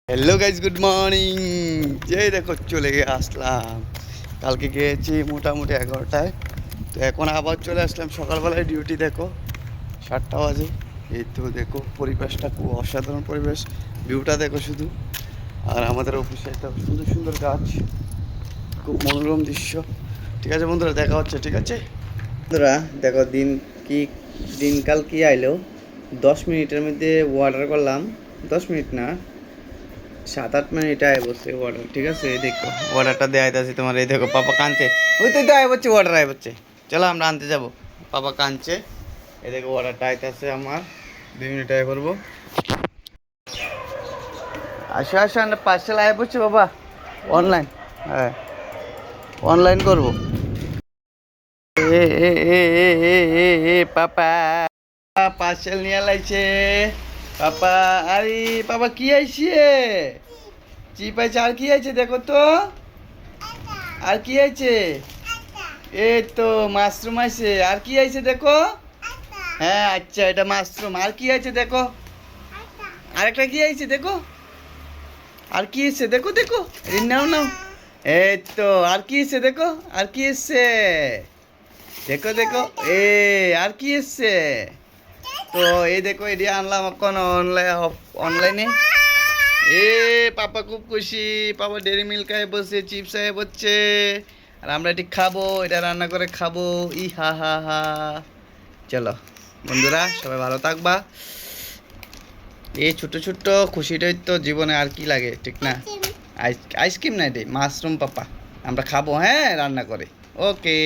Hello guys, good morning. যে দেখো চলে গিয়ে আসলাম। কালকে গিয়েছি মোটামুটি 11টায়, তো এখন আবার চলে আসলাম সকালবেলায় ডিউটি। দেখো 7টা বাজে। এই তো দেখো পরিবেশটা খুব অসাধারণ পরিবেশ, ভিউটা দেখো শুধু। আর আমাদের অফিসে একটা সুন্দর সুন্দর গাছ, খুব মনোরম দৃশ্য। ঠিক আছে বন্ধুরা, দেখা হচ্ছে। ঠিক আছে বন্ধুরা, দেখো দিনকাল কি আইলো। 10 মিনিটের মধ্যে অর্ডার করলাম, 10 মিনিট না, 7-8 মিনিট আয় বসছে অর্ডার। ঠিক আছে, এই দেখো অর্ডারটা দেওয়া যাচ্ছে তোমার। এই দেখো পাপা কাঁদছে, ওই তো আয় বলছে অর্ডার আয় বলছে। চলো আমরা আনতে যাবো। পাপা কাঁদছে, এই দেখো অর্ডারটা আইতেছে আমার। 2 মিনিট আয় করবো। আসো আসো, আমরা পার্সেল আয় বলছে বাবা। অনলাইন, হ্যাঁ অনলাইন করবো। এ এ এ এ এ এ এ পাপা পার্সেল নিয়ে লাইছে পাপা। আরে পাপা কি আইছে? চিপ আছে, আর কি আছে দেখো তো, আর কি আছে? এই তো মাশরুম আছে। আর কি আছে দেখো? হ্যাঁ আচ্ছা, এটা মাশরুম। আর কি আছে দেখো? আরেকটা কি আছে দেখো? আর কি এসছে দেখো দেখো, নাও নাও। এই তো আর কি এসছে দেখো, আর কি এসছে দেখো দেখো। এ আর কি এসছে? তো এই দেখো এটি আনলাম এখন অনলাইনে। এ পাপা খুব খুশি। পাপা ডেরি মিল্ক আয় বসে, চিপস আয় বসছে। আর আমরা এটি খাবো, এটা রান্না করে খাবো। ই হা হা হা। চলো বন্ধুরা, সবাই ভালো থাকবা। এই ছোট্ট ছোট্ট খুশিটাই তো জীবনে, আর কি লাগে ঠিক না? আইসক্রিম না, এটি মাশরুম পাপা, আমরা খাবো হ্যাঁ রান্না করে। ওকে।